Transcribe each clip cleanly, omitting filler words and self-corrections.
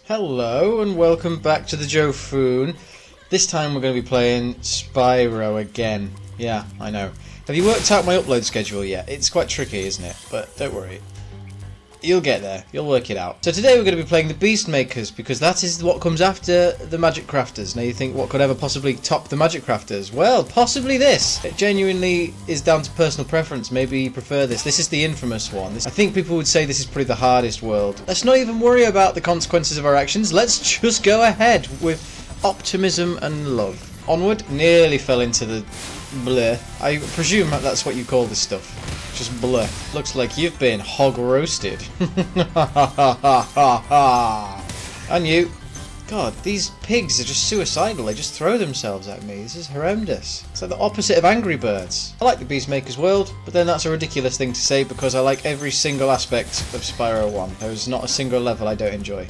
Hello and welcome back to the Joephoon. This time we're going to be playing Spyro again. Yeah, I know. Have you worked out my upload schedule yet? It's quite tricky, isn't it? But don't worry. You'll get there. You'll work it out. So today we're going to be playing the Beast Makers because that is what comes after the Magic Crafters. Now you think what could ever possibly top the Magic Crafters? Well, possibly this. It genuinely is down to personal preference. Maybe you prefer this. This is the infamous one. I think people would say this is probably the hardest world. Let's not even worry about the consequences of our actions. Let's just go ahead with optimism and love. Onward. Nearly fell into the blur. I presume that's what you call this stuff. Just blur. Looks like you've been hog roasted. And you. God, these pigs are just suicidal. They just throw themselves at me. This is horrendous. It's like the opposite of Angry Birds. I like the Beastmaker's world, but then that's a ridiculous thing to say because I like every single aspect of Spyro 1. There's not a single level I don't enjoy.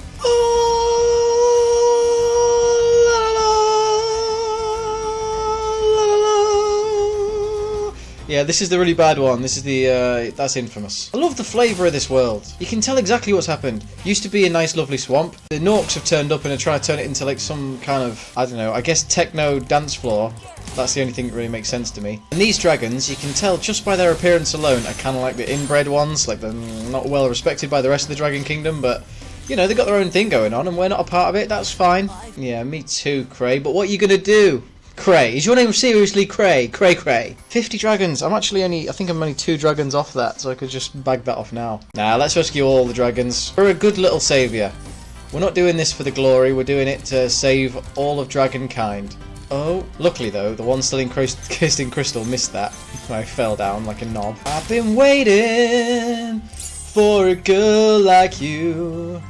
Yeah, this is the really bad one. This is the, that's infamous. I love the flavour of this world. You can tell exactly what's happened. Used to be a nice lovely swamp. The Norks have turned up and are trying to turn it into like some kind of, I don't know, I guess techno dance floor. That's the only thing that really makes sense to me. And these dragons, you can tell just by their appearance alone, are kind of like the inbred ones. Like they're not well respected by the rest of the Dragon Kingdom, but you know, they've got their own thing going on and we're not a part of it. That's fine. Yeah, me too, Cray. But what are you going to do? Cray. Is your name seriously Cray? Cray Cray. 50 dragons. I'm actually I think I'm only 2 dragons off that, so I could just bag that off now. Nah, let's rescue all the dragons. We're a good little saviour. We're not doing this for the glory, we're doing it to save all of dragonkind. Oh, luckily though, the one still encased in crystal missed that. I fell down like a knob. I've been waiting for a girl like you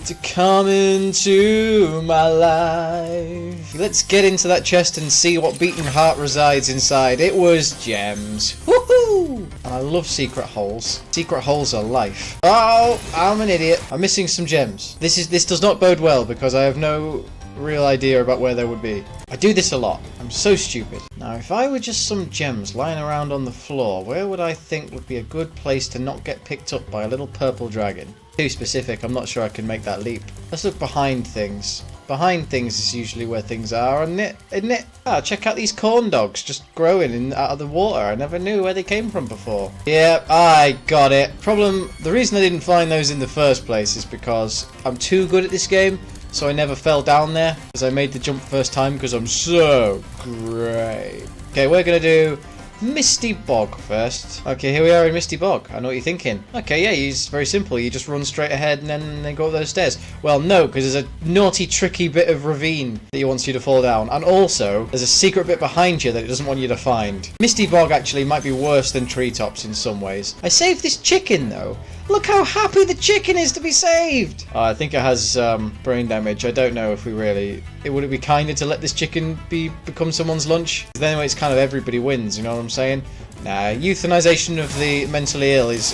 to come into my life. Let's get into that chest and see what beating heart resides inside. It was gems. Woohoo! And I love secret holes. Secret holes are life. Oh, I'm an idiot. I'm missing some gems. This does not bode well because I have no real idea about where they would be. I do this a lot. I'm so stupid. Now, if I were just some gems lying around on the floor, where would I think would be a good place to not get picked up by a little purple dragon? Too specific, I'm not sure I can make that leap. Let's look behind things. Behind things is usually where things are, isn't it? Ah, check out these corn dogs just growing out of the water. I never knew where they came from before. Yeah, I got it. The reason I didn't find those in the first place is because I'm too good at this game, so I never fell down there, because I made the jump first time because I'm so great. Okay, we're going to do Misty Bog first. Okay, here we are in Misty Bog. I know what you're thinking. Okay, yeah, it's very simple. You just run straight ahead and then go up those stairs. Well, no, because there's a naughty, tricky bit of ravine that he wants you to fall down. And also, there's a secret bit behind you that it doesn't want you to find. Misty Bog actually might be worse than Treetops in some ways. I saved this chicken, though. Look how happy the chicken is to be saved! I think it has brain damage. I don't know if we really... Would it be kinder to let this chicken become someone's lunch? Then it's kind of everybody wins, you know what I'm saying? Nah, euthanization of the mentally ill is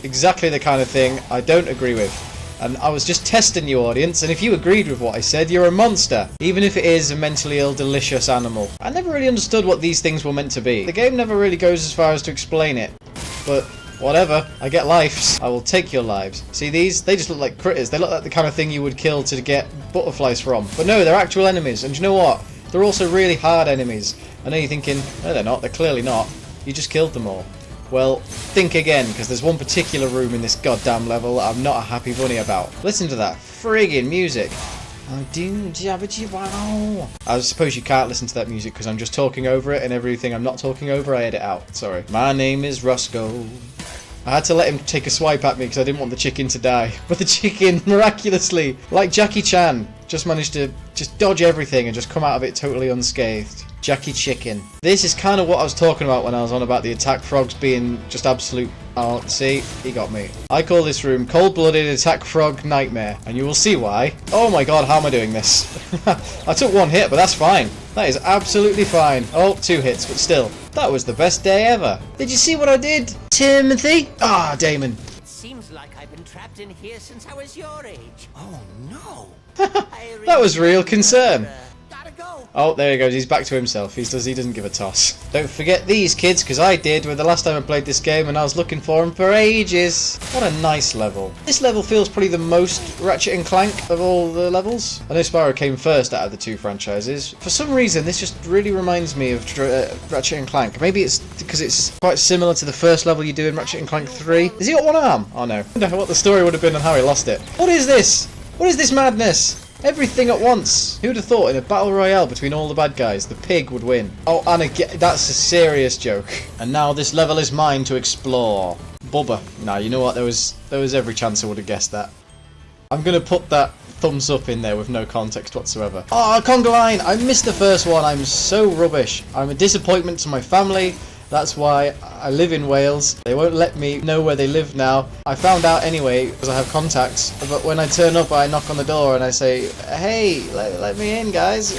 exactly the kind of thing I don't agree with. And I was just testing you, audience, and if you agreed with what I said, you're a monster. Even if it is a mentally ill, delicious animal. I never really understood what these things were meant to be. The game never really goes as far as to explain it. But whatever, I get lives. I will take your lives. See these? They just look like critters. They look like the kind of thing you would kill to get butterflies from. But no, they're actual enemies. And you know what? They're also really hard enemies. I know you're thinking, no they're not. They're clearly not. You just killed them all. Well, think again, because there's one particular room in this goddamn level that I'm not a happy bunny about. Listen to that friggin' music. I suppose you can't listen to that music because I'm just talking over it, and everything I'm not talking over I edit out. Sorry. My name is Roscoe. I had to let him take a swipe at me because I didn't want the chicken to die. But the chicken, miraculously, like Jackie Chan, just managed to just dodge everything and just come out of it totally unscathed. Jackie Chicken. This is kind of what I was talking about when I was on about the attack frogs being just absolute... Oh, see? He got me. I call this room Cold-Blooded Attack Frog Nightmare, and you will see why. Oh my god, how am I doing this? I took 1 hit, but that's fine. That is absolutely fine. Oh, 2 hits, but still. That was the best day ever. Did you see what I did, Timothy? Ah, Damon. It seems like I've been trapped in here since I was your age. Oh no. That was real concern. Gotta go. Oh, there he goes. He's back to himself. He doesn't give a toss. Don't forget these kids, because I did when the last time I played this game, and I was looking for them for ages. What a nice level. This level feels probably the most Ratchet and Clank of all the levels. I know Spyro came first out of the two franchises. For some reason, this just really reminds me of Ratchet and Clank. Maybe it's because it's quite similar to the first level you do in Ratchet and Clank 3. Has he got one arm? Oh no. I wonder what the story would have been and how he lost it. What is this? What is this madness? Everything at once. Who would have thought in a battle royale between all the bad guys, the pig would win? Oh, and again, that's a serious joke. And now this level is mine to explore. Bubba. Nah, you know what? There was every chance I would have guessed that. I'm gonna put that thumbs up in there with no context whatsoever. Oh, conga line! I missed the first one. I'm so rubbish. I'm a disappointment to my family. That's why I live in Wales. They won't let me know where they live now. I found out anyway because I have contacts. But when I turn up, I knock on the door and I say, "Hey, let me in, guys.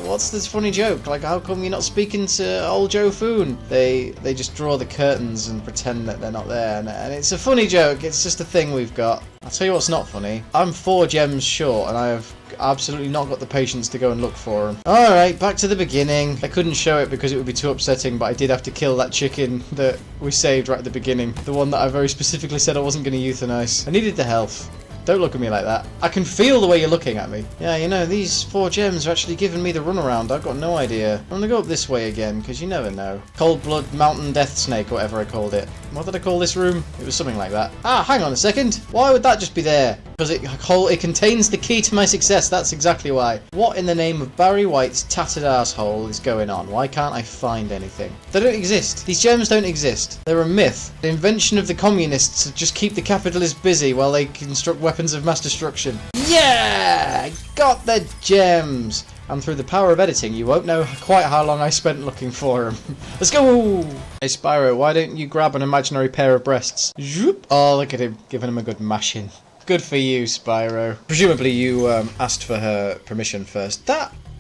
What's this funny joke? Like, how come you're not speaking to old Joephoon?" They just draw the curtains and pretend that they're not there. And it's a funny joke. It's just a thing we've got. I'll tell you what's not funny. I'm 4 gems short and I have absolutely not got the patience to go and look for them. Alright, back to the beginning. I couldn't show it because it would be too upsetting, but I did have to kill that chicken that we saved right at the beginning. The one that I very specifically said I wasn't going to euthanize. I needed the health. Don't look at me like that. I can feel the way you're looking at me. Yeah, you know, these 4 gems are actually giving me the runaround. I've got no idea. I'm gonna go up this way again, because you never know. Cold Blood Mountain Death Snake, or whatever I called it. What did I call this room? It was something like that. Ah, hang on a second. Why would that just be there? Because it contains the key to my success. That's exactly why. What in the name of Barry White's tattered asshole is going on? Why can't I find anything? They don't exist. These gems don't exist. They're a myth. The invention of the communists to just keep the capitalists busy while they construct weapons of mass destruction. Yeah! Got the gems! And through the power of editing, you won't know quite how long I spent looking for them. Let's go! Hey Spyro, why don't you grab an imaginary pair of breasts? Zoop. Oh, look at him, giving him a good mashing. Good for you, Spyro. Presumably you asked for her permission first.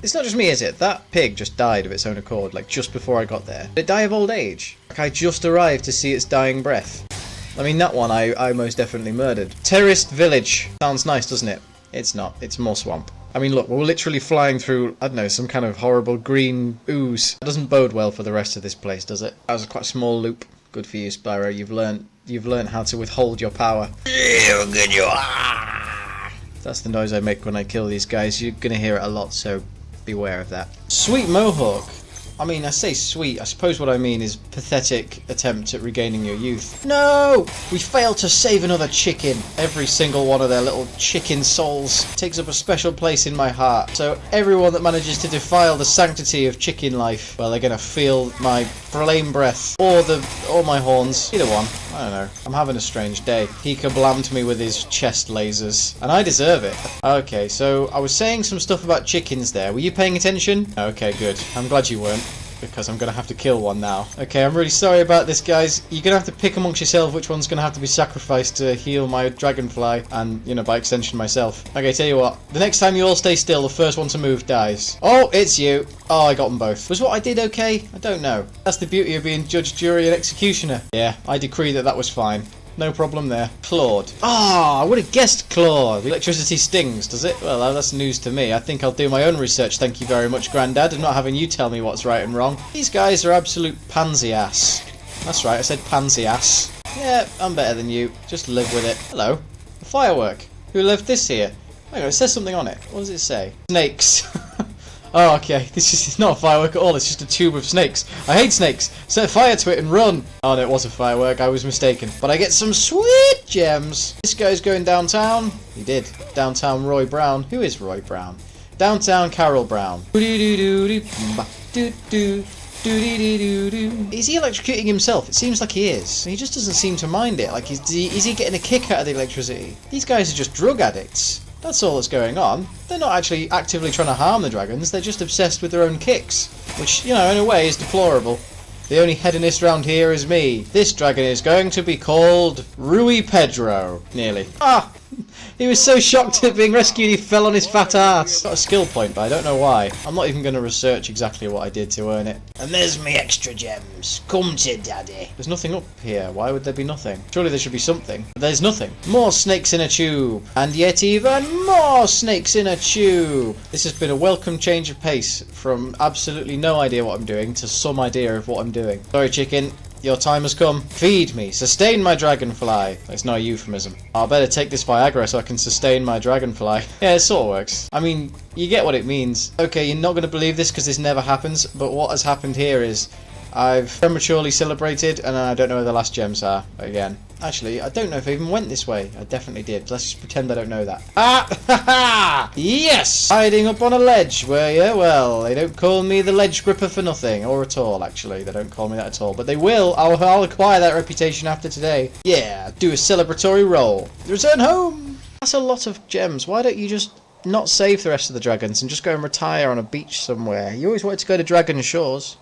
It's not just me, is it? That pig just died of its own accord, like just before I got there. Did it die of old age? Like I just arrived to see its dying breath. I mean, that one I most definitely murdered. Terrorist village. Sounds nice, doesn't it? It's not. It's more swamp. I mean, look, we're literally flying through, I don't know, some kind of horrible green ooze. That doesn't bode well for the rest of this place, does it? That was a quite small loop. Good for you, Spyro. You've learned how to withhold your power. Good you are. That's the noise I make when I kill these guys. You're gonna hear it a lot, so beware of that. Sweet Mohawk. I mean, I say sweet, I suppose what I mean is pathetic attempt at regaining your youth. No! We failed to save another chicken. Every single one of their little chicken souls takes up a special place in my heart. So everyone that manages to defile the sanctity of chicken life, well, they're gonna feel my flame breath or my horns. Either one. I don't know. I'm having a strange day. He kablammed me with his chest lasers. And I deserve it. Okay, so I was saying some stuff about chickens there. Were you paying attention? Okay, good. I'm glad you weren't. Because I'm going to have to kill one now. Okay, I'm really sorry about this, guys. You're going to have to pick amongst yourself which one's going to have to be sacrificed to heal my dragonfly. And, you know, by extension, myself. Okay, tell you what. The next time you all stay still, the first one to move dies. Oh, it's you. Oh, I got them both. Was what I did okay? I don't know. That's the beauty of being judge, jury, and executioner. Yeah, I decree that was fine. No problem there. Claude. Ah, I would have guessed Claude. Electricity stings, does it? Well, that's news to me. I think I'll do my own research, thank you very much, Grandad, and not having you tell me what's right and wrong. These guys are absolute pansy ass. That's right, I said pansy ass. Yeah, I'm better than you. Just live with it. Hello. A firework. Who left this here? Hang on, it says something on it. What does it say? Snakes. Oh, okay. It's not a firework at all. It's just a tube of snakes. I hate snakes. Set fire to it and run. Oh, no, it was a firework. I was mistaken. But I get some sweet gems. This guy's going downtown. He did. Downtown Roy Brown. Who is Roy Brown? Downtown Carol Brown. Is he electrocuting himself? It seems like he is. He just doesn't seem to mind it. Like, is he getting a kick out of the electricity? These guys are just drug addicts. That's all that's going on. They're not actually actively trying to harm the dragons, they're just obsessed with their own kicks. Which, you know, in a way is deplorable. The only hedonist round here is me. This dragon is going to be called Rui Pedro. Nearly. Ah! He was so shocked at being rescued he fell on his fat ass. Got a skill point, but I don't know why. I'm not even going to research exactly what I did to earn it. And there's me extra gems. Come to daddy. There's nothing up here. Why would there be nothing? Surely there should be something. But there's nothing. More snakes in a tube. And yet even more snakes in a tube. This has been a welcome change of pace from absolutely no idea what I'm doing to some idea of what I'm doing. Sorry, chicken. Your time has come. Feed me. Sustain my dragonfly. It's not a euphemism. I'll better take this Viagra so I can sustain my dragonfly. Yeah, it sort of works. I mean, you get what it means. Okay, you're not going to believe this because this never happens, but what has happened here is I've prematurely celebrated and I don't know where the last gems are again. Actually, I don't know if I even went this way. I definitely did. Let's just pretend I don't know that. Ah! Ha ha! Yes! Hiding up on a ledge, were you? Well, they don't call me the ledge gripper for nothing. Or at all, actually. They don't call me that at all. But they will. I'll acquire that reputation after today. Yeah, do a celebratory roll. Return home! That's a lot of gems. Why don't you just not save the rest of the dragons and just go and retire on a beach somewhere? You always wanted to go to Dragon Shores.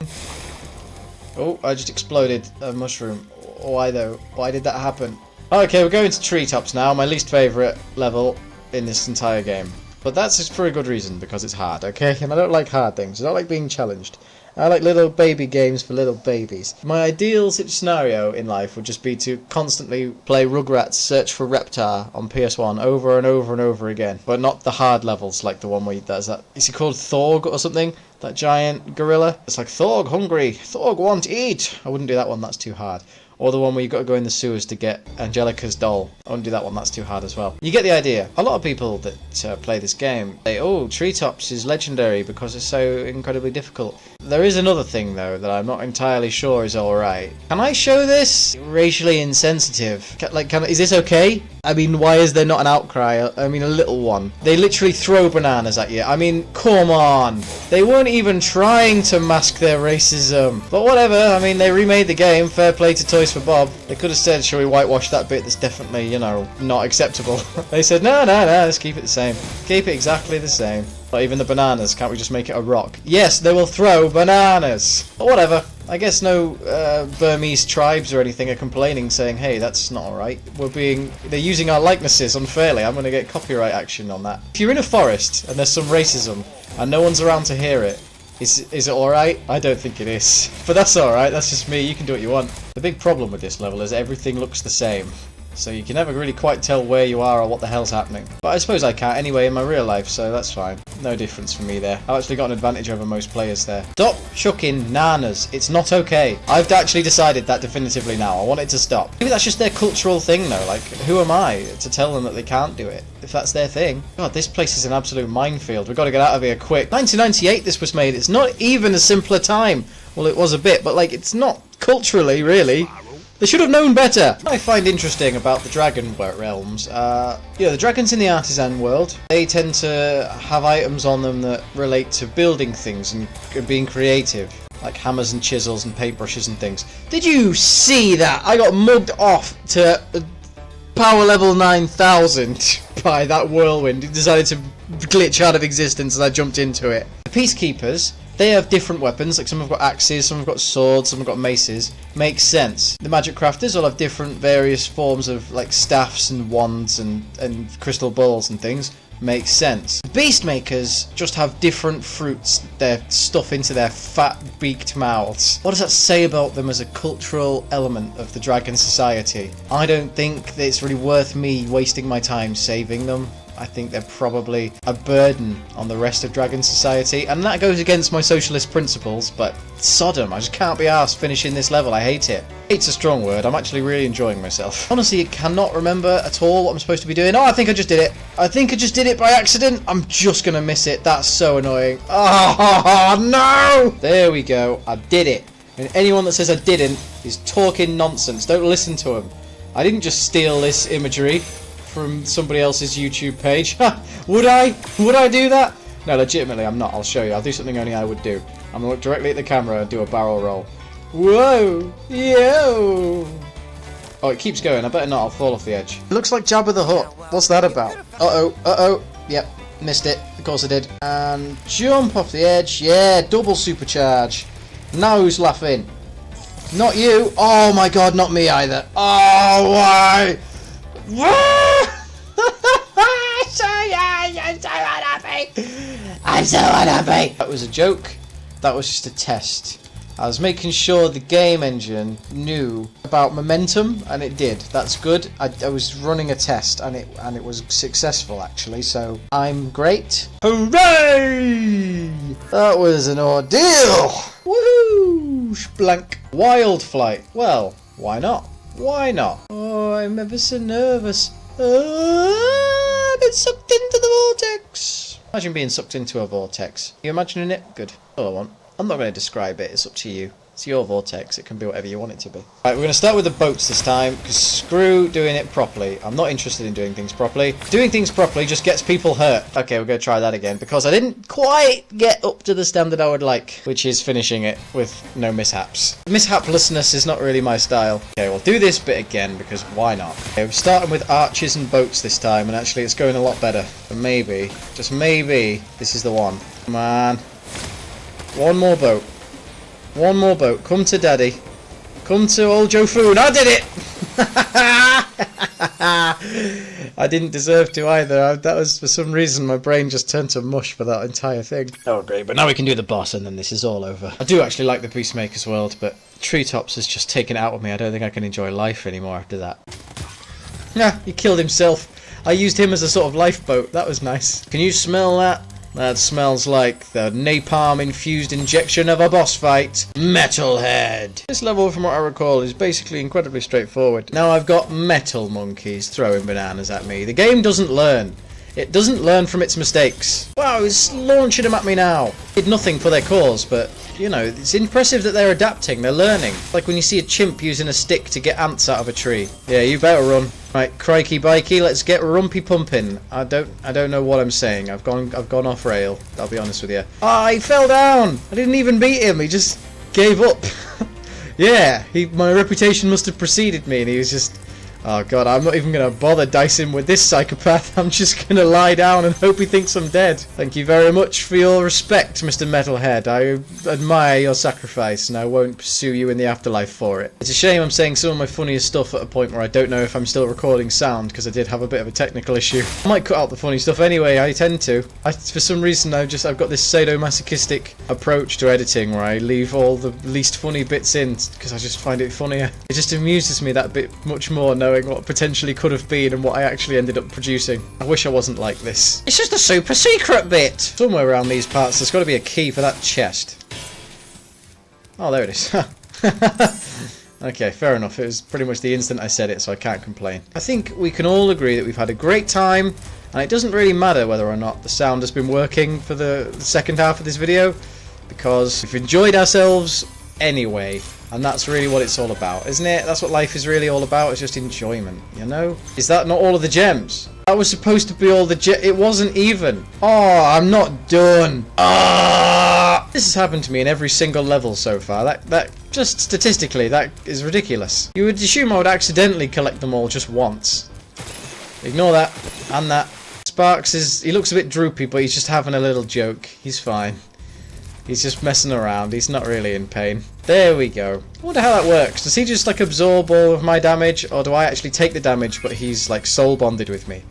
Oh, I just exploded a mushroom. Why though? Why did that happen? Okay, we're going to treetops now, my least favourite level in this entire game. But that's just for a good reason, because it's hard, okay? And I don't like hard things. I don't like being challenged. I like little baby games for little babies. My ideal scenario in life would just be to constantly play Rugrats Search for Reptar on PS1 over and over and over again. But not the hard levels like the one where there's that... Is he called Thorg or something? That giant gorilla? It's like, Thorg hungry. Thorg want to eat. I wouldn't do that one, that's too hard. Or the one where you've got to go in the sewers to get Angelica's doll. I wouldn't do that one, that's too hard as well. You get the idea. A lot of people that play this game say, oh, Treetops is legendary because it's so incredibly difficult. There is another thing, though, that I'm not entirely sure is alright. Can I show this? Racially insensitive. Is this okay? I mean, why is there not an outcry? I mean, a little one. They literally throw bananas at you. I mean, come on. They weren't even trying to mask their racism. But whatever, I mean, they remade the game. Fair play to Toys for Bob. They could have said, shall we whitewash that bit that's definitely, you know, not acceptable. They said, no, let's keep it the same. Keep it exactly the same. Not even the bananas, can't we just make it a rock? Yes, they will throw bananas! But whatever. I guess no Burmese tribes or anything are complaining, saying, hey, that's not alright. They're using our likenesses unfairly. I'm going to get copyright action on that. If you're in a forest and there's some racism and no one's around to hear it, is it alright? I don't think it is. But that's alright, that's just me, you can do what you want. The big problem with this level is everything looks the same. So you can never really quite tell where you are or what the hell's happening. But I suppose I can't anyway in my real life, so that's fine. No difference for me there. I've actually got an advantage over most players there. Stop chucking nanas. It's not okay. I've actually decided that definitively now. I want it to stop. Maybe that's just their cultural thing though. Like, who am I to tell them that they can't do it? If that's their thing. God, this place is an absolute minefield. We've got to get out of here quick. 1998 this was made. It's not even a simpler time. Well, it was a bit, but like, it's not culturally, really. They should have known better! What I find interesting about the Dragon realms, the dragons in the artisan world, they tend to have items on them that relate to building things and being creative. Like hammers and chisels and paintbrushes and things. Did you see that? I got mugged off to power level 9000 by that whirlwind. It decided to glitch out of existence and I jumped into it. The Peacekeepers, they have different weapons, like some have got axes, some have got swords, some have got maces. Makes sense. The magic crafters all have different various forms of like staffs and wands and crystal balls and things. Makes sense. The beast makers just have different fruits they stuff into their fat beaked mouths. What does that say about them as a cultural element of the dragon society? I don't think that it's really worth me wasting my time saving them. I think they're probably a burden on the rest of Dragon Society, and that goes against my socialist principles, but Sodom, I just can't be arsed finishing this level, I hate it. Hate's a strong word, I'm actually really enjoying myself. Honestly, I cannot remember at all what I'm supposed to be doing. Oh, I think I just did it. I think I just did it by accident. I'm just gonna miss it, that's so annoying. Oh, no! There we go, I did it. And anyone that says I didn't is talking nonsense, don't listen to them. I didn't just steal this imagery from somebody else's YouTube page. Would I? Would I do that? No, legitimately, I'm not. I'll show you. I'll do something only I would do. I'm gonna look directly at the camera and do a barrel roll. Whoa! Yo! Oh, it keeps going. I better not. I'll fall off the edge. It looks like Jabba the Hutt. What's that about? Uh-oh. Uh-oh. Yep. Missed it. Of course I did. And jump off the edge. Yeah, double supercharge. Now who's laughing? Not you. Oh my god, not me either. Oh, why? I'm so unhappy. That was a joke. That was just a test. I was making sure the game engine knew about momentum, and it did. That's good. I was running a test, and it was successful actually. So I'm great. Hooray! That was an ordeal. Woohoo! Blank. Wild flight. Well, why not? Why not? Oh, I'm ever so nervous. I've been sucked into the vortex. Imagine being sucked into a vortex. You imagining it? Good. All I want. I'm not going to describe it, it's up to you. It's your vortex, it can be whatever you want it to be. Right, we're going to start with the boats this time, because screw doing it properly. I'm not interested in doing things properly. Doing things properly just gets people hurt. Okay, we're going to try that again, because I didn't quite get up to the standard I would like, which is finishing it with no mishaps. Mishaplessness is not really my style. Okay, we'll do this bit again, because why not? Okay, we're starting with arches and boats this time, and actually it's going a lot better. And maybe, just maybe, this is the one. Come on. One more boat. One more boat. Come to Daddy. Come to old Joephoon. I did it! I didn't deserve to either. That was, for some reason, my brain just turned to mush for that entire thing. Oh, great. But now we can do the boss, and then this is all over. I do actually like the Peacemaker's world, but Treetops has just taken it out of me. I don't think I can enjoy life anymore after that. Nah, he killed himself. I used him as a sort of lifeboat. That was nice. Can you smell that? That smells like the napalm-infused injection of a boss fight. Metalhead! This level, from what I recall, is basically incredibly straightforward. Now I've got metal monkeys throwing bananas at me. The game doesn't learn. It doesn't learn from its mistakes. Wow, it's launching them at me now. Did nothing for their cause, but, you know, it's impressive that they're adapting, they're learning. Like when you see a chimp using a stick to get ants out of a tree. Yeah, you better run. Right, crikey bikey, let's get rumpy pumping. I don't know what I'm saying. I've gone off rail, I'll be honest with you. Ah, he fell down! I didn't even beat him, he just gave up. Yeah, my reputation must have preceded me, and he was just... Oh god, I'm not even going to bother dicing with this psychopath. I'm just going to lie down and hope he thinks I'm dead. Thank you very much for your respect, Mr. Metalhead. I admire your sacrifice, and I won't pursue you in the afterlife for it. It's a shame I'm saying some of my funniest stuff at a point where I don't know if I'm still recording sound, because I did have a bit of a technical issue. I might cut out the funny stuff anyway, I tend to. For some reason I've got this sadomasochistic approach to editing where I leave all the least funny bits in, because I just find it funnier. It just amuses me that bit much more, knowing what potentially could have been and what I actually ended up producing. I wish I wasn't like this. It's just a super secret bit! Somewhere around these parts there's got to be a key for that chest. Oh, there it is. Okay, fair enough. It was pretty much the instant I said it, so I can't complain. I think we can all agree that we've had a great time, and it doesn't really matter whether or not the sound has been working for the second half of this video, because we've enjoyed ourselves anyway. And that's really what it's all about, isn't it? That's what life is really all about, it's just enjoyment, you know? Is that not all of the gems? That was supposed to be all the gems. It wasn't even. Oh, I'm not done. Ah! This has happened to me in every single level so far. That just statistically, that is ridiculous. You would assume I would accidentally collect them all just once. Ignore that, and that. Sparks he looks a bit droopy, but he's just having a little joke. He's fine. He's just messing around. He's not really in pain. There we go. I wonder how that works. Does he just like absorb all of my damage, or do I actually take the damage but he's like soul bonded with me?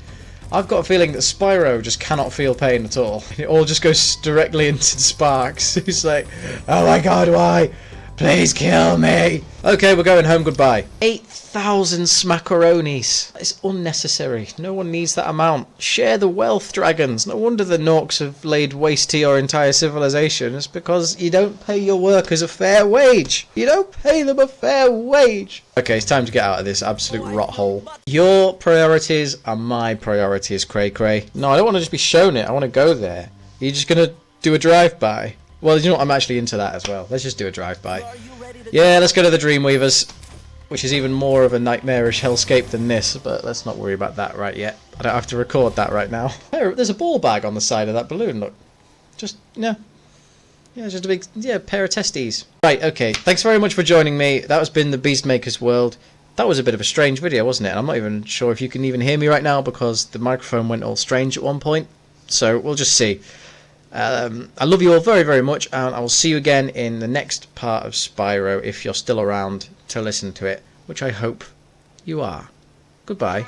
I've got a feeling that Spyro just cannot feel pain at all. It all just goes directly into Sparks. He's like, oh my god, why? Please kill me. Okay, we're going home. Goodbye. 8,000 smackaronis. That is unnecessary. No one needs that amount. Share the wealth, dragons. No wonder the Norks have laid waste to your entire civilization. It's because you don't pay your workers a fair wage. You don't pay them a fair wage. Okay, it's time to get out of this absolute rot hole. Your priorities are my priorities, Cray Cray. No, I don't want to just be shown it. I want to go there. You're just going to do a drive-by. Well, you know what? I'm actually into that as well. Let's just do a drive-by. Yeah, let's go to the Dreamweavers, which is even more of a nightmarish hellscape than this, but let's not worry about that right yet. I don't have to record that right now. There's a ball bag on the side of that balloon, look. Just, yeah, just a big, pair of testes. Right, okay, thanks very much for joining me. That has been the Beastmaker's World. That was a bit of a strange video, wasn't it? And I'm not even sure if you can even hear me right now because the microphone went all strange at one point. So, we'll just see. I love you all very, very much, and I will see you again in the next part of Spyro if you're still around to listen to it, which I hope you are. Goodbye.